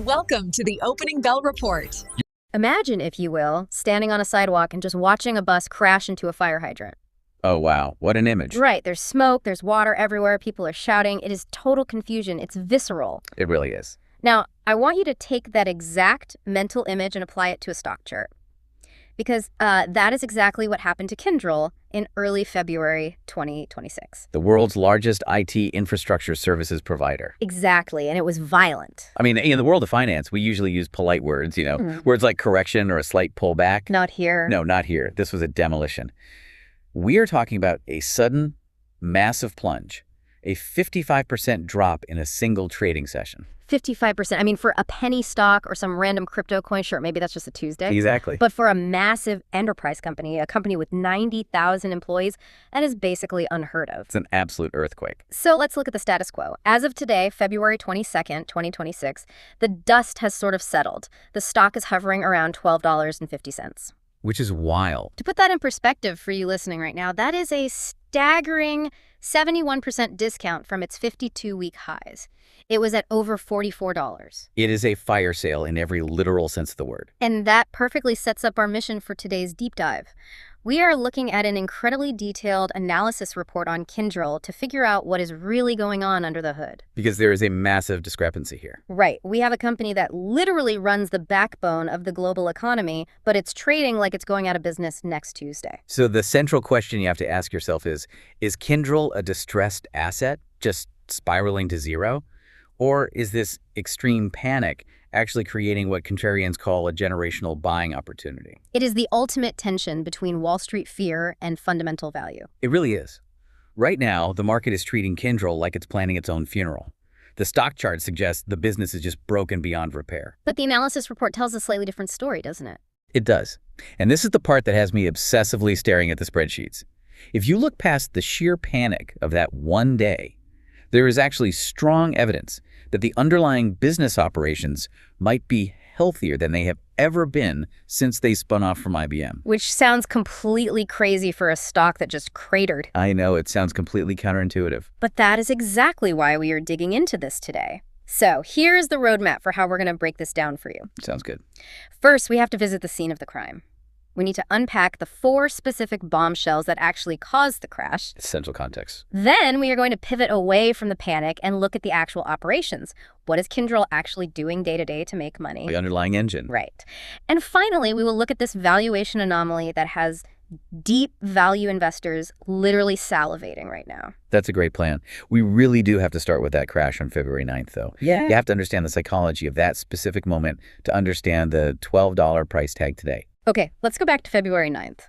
Welcome to the Opening Bell Report. Imagine, if you will, standing on a sidewalk and just watching a bus crash into a fire hydrant. Oh, wow. What an image. Right, there's smoke, there's water everywhere, people are shouting. It is total confusion. It's visceral. It really is. Now, I want you to take that exact mental image and apply it to a stock chart. Because that is exactly what happened to Kyndryl in early February 2026. The world's largest IT infrastructure services provider. Exactly, and it was violent. I mean, in the world of finance, we usually use polite words, words like correction or a slight pullback. Not here. No, not here. This was a demolition. We are talking about a sudden, massive plunge, a 55% drop in a single trading session. 55%. I mean, for a penny stock or some random crypto coin, sure, maybe that's just a Tuesday. Exactly. But for a massive enterprise company, a company with 90,000 employees, that is basically unheard of. It's an absolute earthquake. So let's look at the status quo. As of today, February 22nd, 2026, the dust has sort of settled. The stock is hovering around $12.50. Which is wild. To put that in perspective for you listening right now, that is a staggering 71% discount from its 52-week highs. It was at over $44. It is a fire sale in every literal sense of the word. And that perfectly sets up our mission for today's deep dive. We are looking at an incredibly detailed analysis report on Kyndryl to figure out what is really going on under the hood. Because there is a massive discrepancy here. Right. We have a company that literally runs the backbone of the global economy, but it's trading like it's going out of business next Tuesday. So the central question you have to ask yourself is Kyndryl a distressed asset just spiraling to zero? Or is this extreme panic actually creating what contrarians call a generational buying opportunity? It is the ultimate tension between Wall Street fear and fundamental value. It really is. Right now, the market is treating Kyndryl like it's planning its own funeral. The stock chart suggests the business is just broken beyond repair. But the analysis report tells a slightly different story, doesn't it? It does. And this is the part that has me obsessively staring at the spreadsheets. If you look past the sheer panic of that one day, there is actually strong evidence that the underlying business operations might be healthier than they have ever been since they spun off from IBM. Which sounds completely crazy for a stock that just cratered. I know, it sounds completely counterintuitive. But that is exactly why we are digging into this today. So here's the roadmap for how we're going to break this down for you. Sounds good. First, we have to visit the scene of the crime. We need to unpack the 4 specific bombshells that actually caused the crash. Essential context. Then we are going to pivot away from the panic and look at the actual operations. What is Kyndryl actually doing day to day to make money? The underlying engine. Right. And finally, we will look at this valuation anomaly that has deep value investors literally salivating right now. That's a great plan. We really do have to start with that crash on February 9th, though. Yeah. You have to understand the psychology of that specific moment to understand the $12 price tag today. Okay, let's go back to February 9th.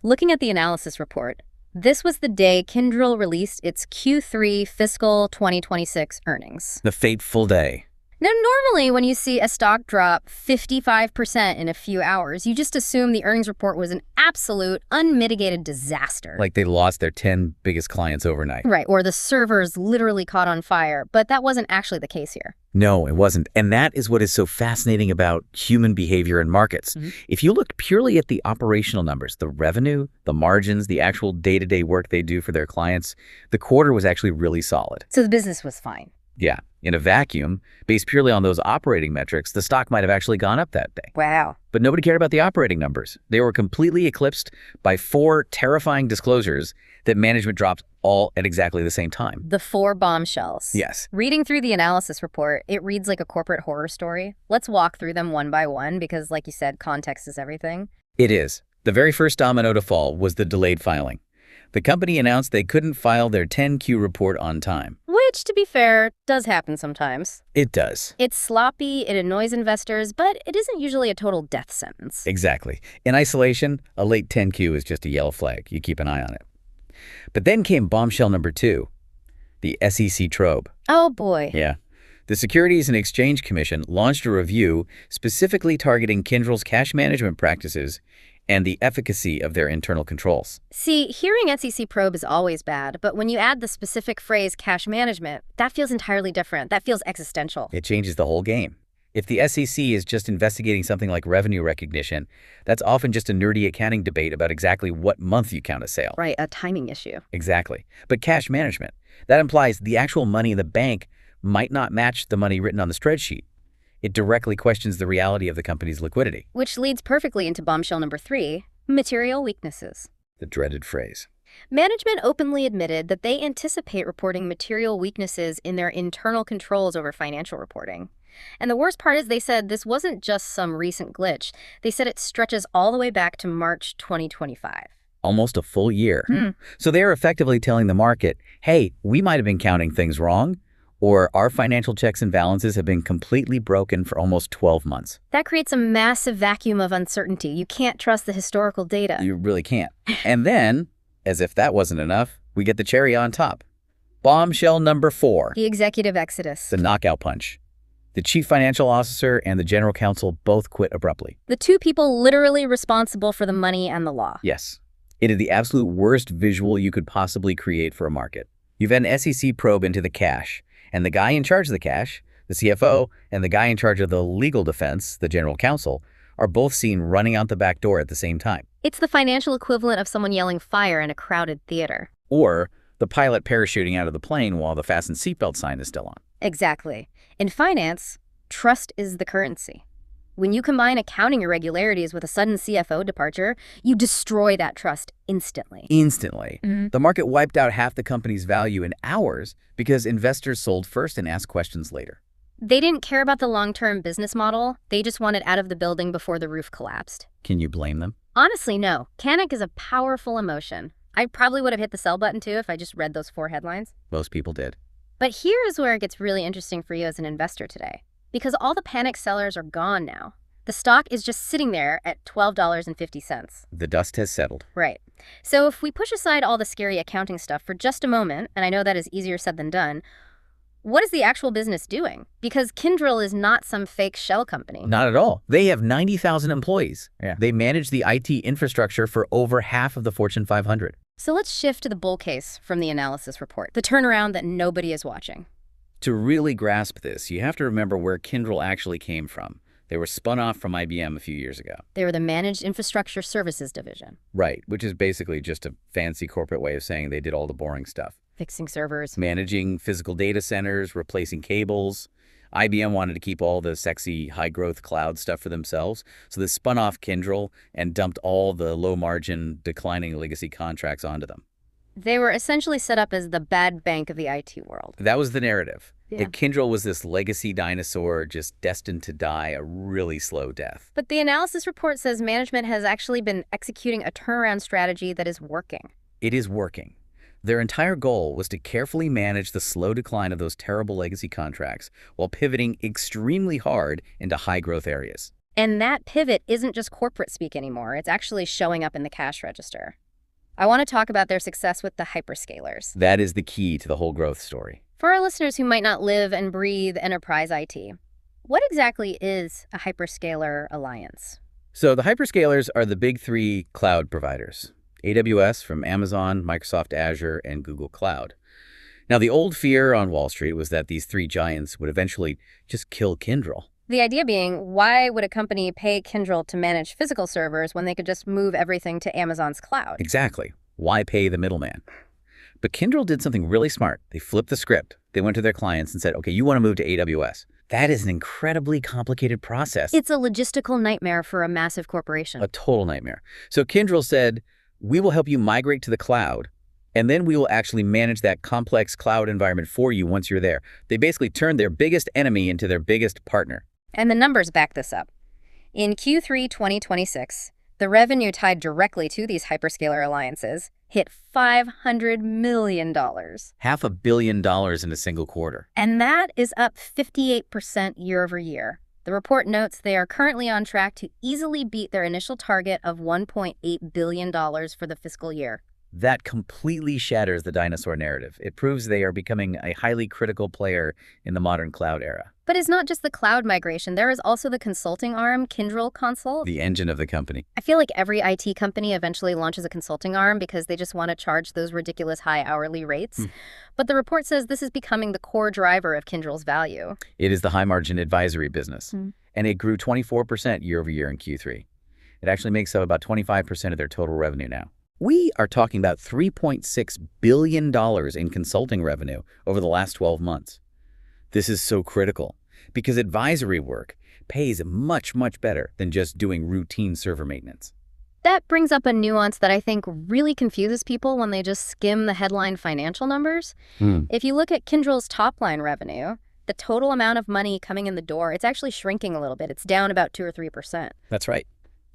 Looking at the analysis report, this was the day Kyndryl released its Q3 fiscal 2026 earnings. The fateful day. Now, normally when you see a stock drop 55% in a few hours, you just assume the earnings report was an absolute, unmitigated disaster. Like they lost their 10 biggest clients overnight. Right, or the servers literally caught on fire, but that wasn't actually the case here. No, it wasn't. And that is what is so fascinating about human behavior in markets. If you look purely at the operational numbers, the revenue, the margins, the actual day-to-day work they do for their clients, the quarter was actually really solid. So the business was fine. Yeah. In a vacuum, based purely on those operating metrics, the stock might have actually gone up that day. Wow. But nobody cared about the operating numbers. They were completely eclipsed by 4 terrifying disclosures that management dropped all at exactly the same time. The 4 bombshells. Yes. Reading through the analysis report, it reads like a corporate horror story. Let's walk through them one by one because, like you said, context is everything. It is. The very first domino to fall was the delayed filing. The company announced they couldn't file their 10Q report on time. Which, to be fair, does happen sometimes. It does. It's sloppy, it annoys investors, but it isn't usually a total death sentence. Exactly. In isolation, a late 10Q is just a yellow flag. You keep an eye on it. But then came bombshell number 2, the SEC probe. Oh, boy. Yeah. The Securities and Exchange Commission launched a review specifically targeting Kyndryl's cash management practices and the efficacy of their internal controls. See, hearing SEC probe is always bad, but when you add the specific phrase cash management, that feels entirely different. That feels existential. It changes the whole game. If the SEC is just investigating something like revenue recognition, that's often just a nerdy accounting debate about exactly what month you count a sale. Right, a timing issue. Exactly. But cash management, that implies the actual money in the bank might not match the money written on the spreadsheet. It directly questions the reality of the company's liquidity. Which leads perfectly into bombshell number 3, material weaknesses. The dreaded phrase. Management openly admitted that they anticipate reporting material weaknesses in their internal controls over financial reporting. And the worst part is they said this wasn't just some recent glitch. They said it stretches all the way back to March 2025. Almost a full year. So they are effectively telling the market, hey, we might have been counting things wrong, or our financial checks and balances have been completely broken for almost 12 months. That creates a massive vacuum of uncertainty. You can't trust the historical data. You really can't. And then, as if that wasn't enough, we get the cherry on top. Bombshell number 4. The executive exodus. The knockout punch. The chief financial officer and the general counsel both quit abruptly. The two people literally responsible for the money and the law. Yes. It is the absolute worst visual you could possibly create for a market. You've had an SEC probe into the cash, and the guy in charge of the cash, the CFO, and the guy in charge of the legal defense, the general counsel, are both seen running out the back door at the same time. It's the financial equivalent of someone yelling fire in a crowded theater. Or the pilot parachuting out of the plane while the fasten seatbelt sign is still on. Exactly. In finance, trust is the currency. When you combine accounting irregularities with a sudden CFO departure, you destroy that trust instantly. Instantly. The market wiped out half the company's value in hours because investors sold first and asked questions later. They didn't care about the long-term business model. They just wanted out of the building before the roof collapsed. Can you blame them? Honestly, no. Panic is a powerful emotion. I probably would have hit the sell button too if I just read those 4 headlines. Most people did. But here is where it gets really interesting for you as an investor today. Because all the panic sellers are gone now. The stock is just sitting there at $12.50. The dust has settled. Right. So if we push aside all the scary accounting stuff for just a moment, and I know that is easier said than done, what is the actual business doing? Because Kyndryl is not some fake shell company. Not at all. They have 90,000 employees. Yeah. They manage the IT infrastructure for over half of the Fortune 500. So let's shift to the bull case from the analysis report, the turnaround that nobody is watching. To really grasp this, you have to remember where Kyndryl actually came from. They were spun off from IBM a few years ago. They were the Managed Infrastructure Services Division. Right, which is basically just a fancy corporate way of saying they did all the boring stuff. Fixing servers. Managing physical data centers, replacing cables. IBM wanted to keep all the sexy high-growth cloud stuff for themselves, so they spun off Kyndryl and dumped all the low-margin, declining legacy contracts onto them. They were essentially set up as the bad bank of the IT world. That was the narrative. Yeah. That Kyndryl was this legacy dinosaur just destined to die a really slow death. But the analysis report says management has actually been executing a turnaround strategy that is working. It is working. Their entire goal was to carefully manage the slow decline of those terrible legacy contracts while pivoting extremely hard into high-growth areas. And that pivot isn't just corporate speak anymore. It's actually showing up in the cash register. I want to talk about their success with the hyperscalers. That is the key to the whole growth story. For our listeners who might not live and breathe enterprise IT, what exactly is a hyperscaler alliance? So the hyperscalers are the big 3 cloud providers. AWS from Amazon, Microsoft Azure, and Google Cloud. Now, the old fear on Wall Street was that these 3 giants would eventually just kill Kyndryl. The idea being, why would a company pay Kyndryl to manage physical servers when they could just move everything to Amazon's cloud? Exactly. Why pay the middleman? But Kyndryl did something really smart. They flipped the script. They went to their clients and said, okay, you want to move to AWS. That is an incredibly complicated process. It's a logistical nightmare for a massive corporation. A total nightmare. So Kyndryl said, we will help you migrate to the cloud, and then we will actually manage that complex cloud environment for you once you're there. They basically turned their biggest enemy into their biggest partner. And the numbers back this up. In Q3 2026, the revenue tied directly to these hyperscaler alliances hit $500 million. $500 million in a single quarter. And that is up 58% year over year. The report notes they are currently on track to easily beat their initial target of $1.8 billion for the fiscal year. That completely shatters the dinosaur narrative. It proves they are becoming a highly critical player in the modern cloud era. But it's not just the cloud migration. There is also the consulting arm, Kyndryl Consult. The engine of the company. I feel like every IT company eventually launches a consulting arm because they just want to charge those ridiculous high hourly rates. But the report says this is becoming the core driver of Kyndryl's value. It is the high-margin advisory business. And it grew 24% year over year in Q3. It actually makes up about 25% of their total revenue now. We are talking about $3.6 billion in consulting revenue over the last 12 months. This is so critical because advisory work pays much, much better than just doing routine server maintenance. That brings up a nuance that I think really confuses people when they just skim the headline financial numbers. If you look at Kyndryl's top-line revenue, the total amount of money coming in the door, it's actually shrinking a little bit. It's down about 2 or 3%. That's right.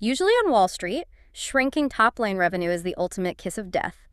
Usually on Wall Street, shrinking top-line revenue is the ultimate kiss of death.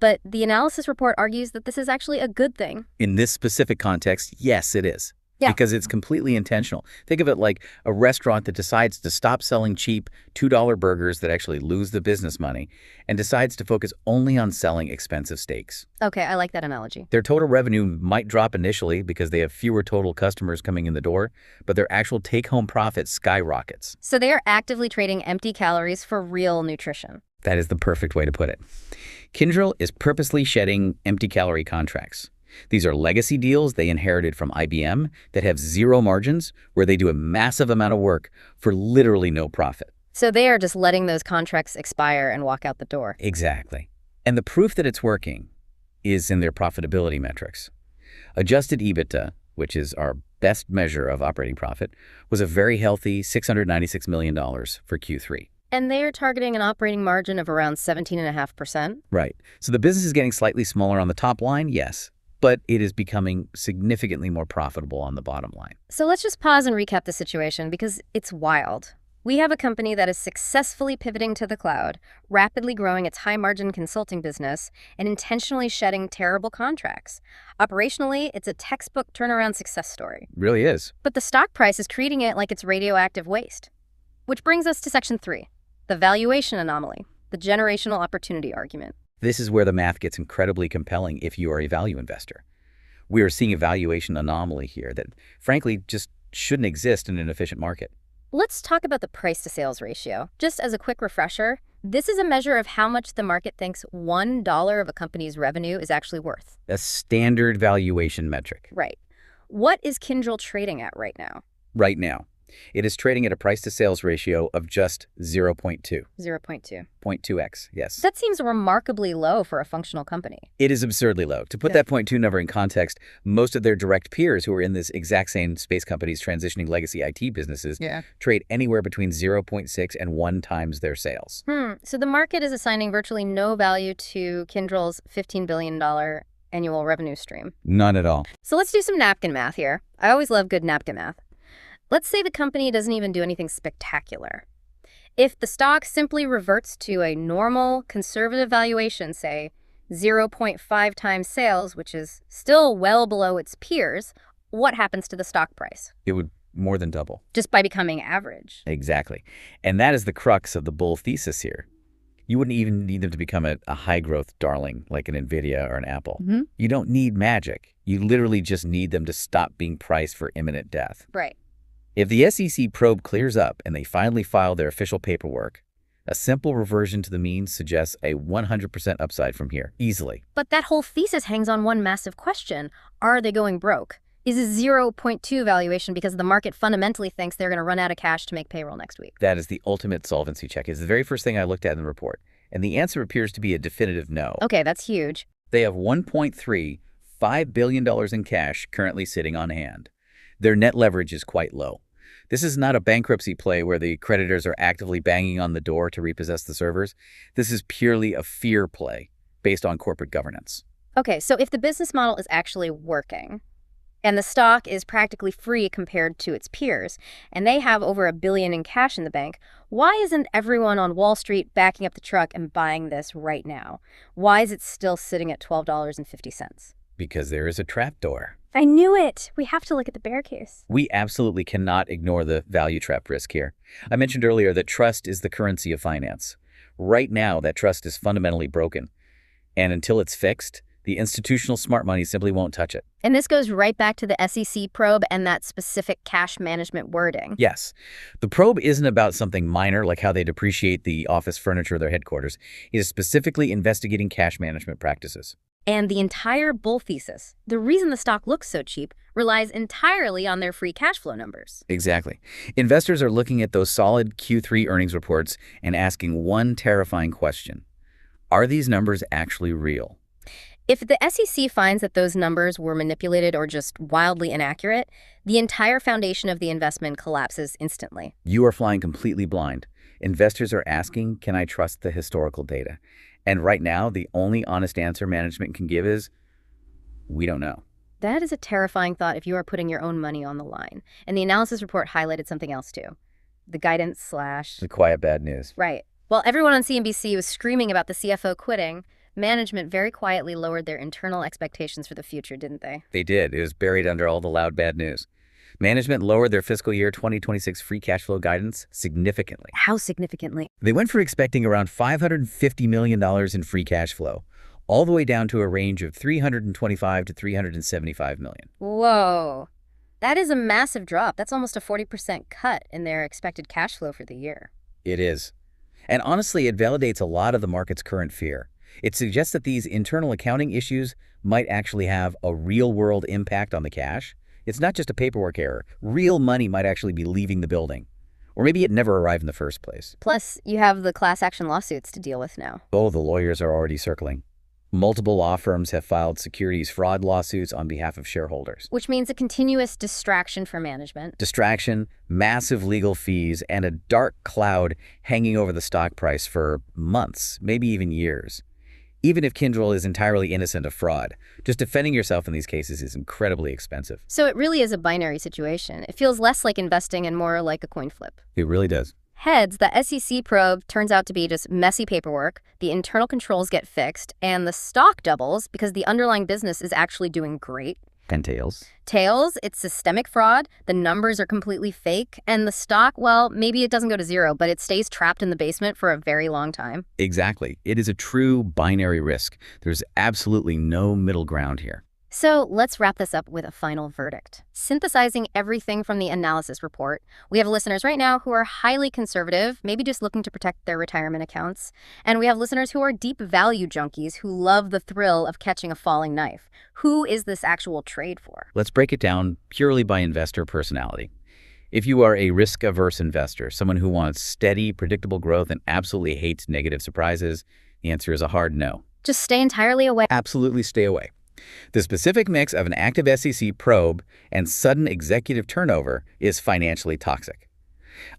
But the analysis report argues that this is actually a good thing. In this specific context, yes, it is. Yeah. Because it's completely intentional. Think of it like a restaurant that decides to stop selling cheap $2 burgers that actually lose the business money and decides to focus only on selling expensive steaks. Okay, I like that analogy. Their total revenue might drop initially because they have fewer total customers coming in the door, but their actual take-home profit skyrockets. So they are actively trading empty calories for real nutrition. That is the perfect way to put it. Kyndryl is purposely shedding empty calorie contracts. These are legacy deals they inherited from IBM that have zero margins, where they do a massive amount of work for literally no profit. So they are just letting those contracts expire and walk out the door. Exactly. And the proof that it's working is in their profitability metrics. Adjusted EBITDA, which is our best measure of operating profit, was a very healthy $696 million for Q3. And they are targeting an operating margin of around 17.5%. Right. So the business is getting slightly smaller on the top line, yes, but it is becoming significantly more profitable on the bottom line. So let's just pause and recap the situation because it's wild. We have a company that is successfully pivoting to the cloud, rapidly growing its high-margin consulting business, and intentionally shedding terrible contracts. Operationally, it's a textbook turnaround success story. It really is. But the stock price is treating it like it's radioactive waste. Which brings us to Section 3, the valuation anomaly, the generational opportunity argument. This is where the math gets incredibly compelling if you are a value investor. We are seeing a valuation anomaly here that, frankly, just shouldn't exist in an efficient market. Let's talk about the price-to-sales ratio. Just as a quick refresher, this is a measure of how much the market thinks $1 of a company's revenue is actually worth. A standard valuation metric. Right. What is Kyndryl trading at right now? Right now, it is trading at a price-to-sales ratio of just 0.2. 0.2. 0.2x, yes. That seems remarkably low for a functional company. It is absurdly low. To put that 0.2 number in context, most of their direct peers who are in this exact same space companies transitioning legacy IT businesses trade anywhere between 0.6 and 1 times their sales. So the market is assigning virtually no value to Kyndryl's $15 billion annual revenue stream. None at all. So let's do some napkin math here. I always love good napkin math. Let's say the company doesn't even do anything spectacular. If the stock simply reverts to a normal conservative valuation, say 0.5 times sales, which is still well below its peers, what happens to the stock price? It would more than double. Just by becoming average. Exactly. And that is the crux of the bull thesis here. You wouldn't even need them to become a high-growth darling like an NVIDIA or an Apple. You don't need magic. You literally just need them to stop being priced for imminent death. Right. If the SEC probe clears up and they finally file their official paperwork, a simple reversion to the mean suggests a 100% upside from here, easily. But that whole thesis hangs on one massive question. Are they going broke? Is a 0.2 valuation because the market fundamentally thinks they're going to run out of cash to make payroll next week? That is the ultimate solvency check. It's the very first thing I looked at in the report. And the answer appears to be a definitive no. Okay, that's huge. They have $1.35 billion in cash currently sitting on hand. Their net leverage is quite low. This is not a bankruptcy play where the creditors are actively banging on the door to repossess the servers. This is purely a fear play based on corporate governance. Okay, so if the business model is actually working, and the stock is practically free compared to its peers, and they have over $1 billion in cash in the bank, why isn't everyone on Wall Street backing up the truck and buying this right now? Why is it still sitting at $12.50? Because there is a trapdoor. I knew it! We have to look at the bear case. We absolutely cannot ignore the value trap risk here. I mentioned earlier that trust is the currency of finance. Right now, that trust is fundamentally broken. And until it's fixed, the institutional smart money simply won't touch it. And this goes right back to the SEC probe and that specific cash management wording. Yes. The probe isn't about something minor like how they depreciate the office furniture of their headquarters. It is specifically investigating cash management practices. And the entire bull thesis, the reason the stock looks so cheap, relies entirely on their free cash flow numbers. Exactly. Investors are looking at those solid Q3 earnings reports and asking one terrifying question. Are these numbers actually real? If the SEC finds that those numbers were manipulated or just wildly inaccurate, the entire foundation of the investment collapses instantly. You are flying completely blind. Investors are asking, can I trust the historical data? And right now, the only honest answer management can give is, we don't know. That is a terrifying thought if you are putting your own money on the line. And the analysis report highlighted something else too. The guidance / The quiet bad news. Right. While everyone on CNBC was screaming about the CFO quitting, management very quietly lowered their internal expectations for the future, didn't they? They did. It was buried under all the loud bad news. Management lowered their fiscal year 2026 free cash flow guidance significantly. How significantly? They went from expecting around $550 million in free cash flow, all the way down to a range of $325 to $375 million. Whoa. That is a massive drop. That's almost a 40% cut in their expected cash flow for the year. It is. And honestly, it validates a lot of the market's current fear. It suggests that these internal accounting issues might actually have a real-world impact on the cash. It's not just a paperwork error. Real money might actually be leaving the building. Or maybe it never arrived in the first place. Plus, you have the class action lawsuits to deal with now. Oh, the lawyers are already circling. Multiple law firms have filed securities fraud lawsuits on behalf of shareholders. Which means a continuous distraction for management. Distraction, massive legal fees, and a dark cloud hanging over the stock price for months, maybe even years. Even if Kyndryl is entirely innocent of fraud, just defending yourself in these cases is incredibly expensive. So it really is a binary situation. It feels less like investing and more like a coin flip. It really does. Heads, the SEC probe turns out to be just messy paperwork, the internal controls get fixed, and the stock doubles because the underlying business is actually doing great. And tails? Tails, it's systemic fraud, the numbers are completely fake, and the stock, well, maybe it doesn't go to zero, but it stays trapped in the basement for a very long time. Exactly. It is a true binary risk. There's absolutely no middle ground here. So let's wrap this up with a final verdict. Synthesizing everything from the analysis report, we have listeners right now who are highly conservative, maybe just looking to protect their retirement accounts. And we have listeners who are deep value junkies who love the thrill of catching a falling knife. Who is this actual trade for? Let's break it down purely by investor personality. If you are a risk-averse investor, someone who wants steady, predictable growth and absolutely hates negative surprises, the answer is a hard no. Just stay entirely away. Absolutely stay away. The specific mix of an active SEC probe and sudden executive turnover is financially toxic.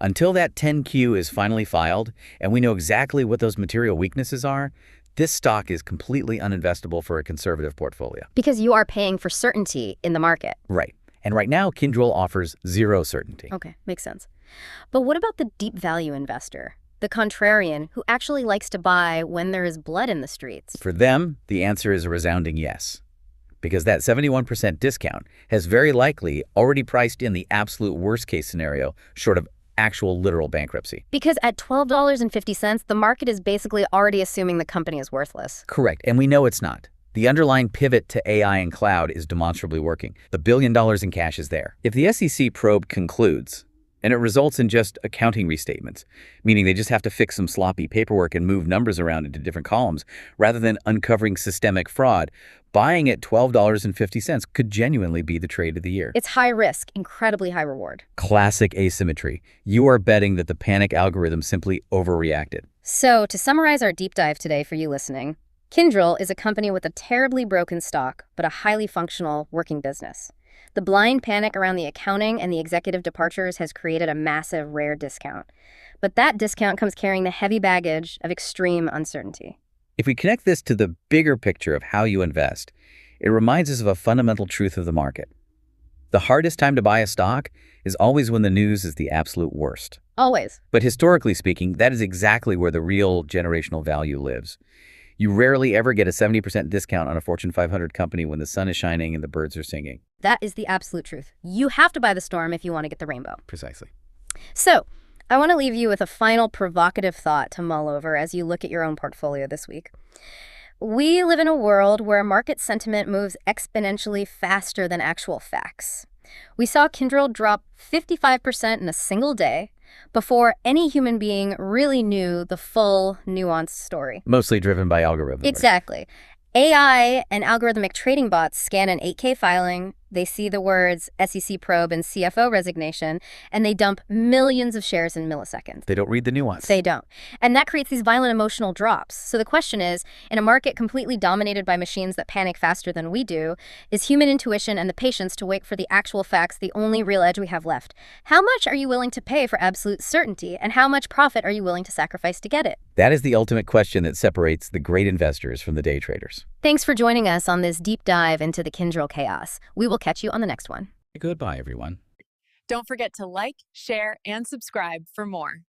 Until that 10Q is finally filed and we know exactly what those material weaknesses are, this stock is completely uninvestable for a conservative portfolio. Because you are paying for certainty in the market. Right. And right now, Kyndryl offers zero certainty. Okay, makes sense. But what about the deep value investor? The contrarian who actually likes to buy when there is blood in the streets? For them, the answer is a resounding yes. Because that 71% discount has very likely already priced in the absolute worst-case scenario, short of actual literal bankruptcy. Because at $12.50, the market is basically already assuming the company is worthless. Correct, and we know it's not. The underlying pivot to AI and cloud is demonstrably working. The $1 billion in cash is there. If the SEC probe concludes, and it results in just accounting restatements, meaning they just have to fix some sloppy paperwork and move numbers around into different columns, rather than uncovering systemic fraud, buying at $12.50 could genuinely be the trade of the year. It's high risk, incredibly high reward. Classic asymmetry. You are betting that the panic algorithm simply overreacted. So, to summarize our deep dive today for you listening, Kyndryl is a company with a terribly broken stock, but a highly functional working business. The blind panic around the accounting and the executive departures has created a massive, rare discount. But that discount comes carrying the heavy baggage of extreme uncertainty. If we connect this to the bigger picture of how you invest, it reminds us of a fundamental truth of the market. The hardest time to buy a stock is always when the news is the absolute worst. Always. But historically speaking, that is exactly where the real generational value lives. You rarely ever get a 70% discount on a Fortune 500 company when the sun is shining and the birds are singing. That is the absolute truth. You have to buy the storm if you want to get the rainbow. Precisely. So, I want to leave you with a final provocative thought to mull over as you look at your own portfolio this week. We live in a world where market sentiment moves exponentially faster than actual facts. We saw Kyndryl drop 55% in a single day before any human being really knew the full, nuanced story. Mostly driven by algorithms. Exactly. AI and algorithmic trading bots scan an 8K filing, They see the words SEC probe and CFO resignation, and they dump millions of shares in milliseconds. They don't read the nuance. They don't. And that creates these violent emotional drops. So the question is, in a market completely dominated by machines that panic faster than we do, is human intuition and the patience to wait for the actual facts the only real edge we have left? How much are you willing to pay for absolute certainty, and how much profit are you willing to sacrifice to get it? That is the ultimate question that separates the great investors from the day traders. Thanks for joining us on this deep dive into the Kyndryl chaos. We will catch you on the next one. Goodbye, everyone. Don't forget to like, share, and subscribe for more.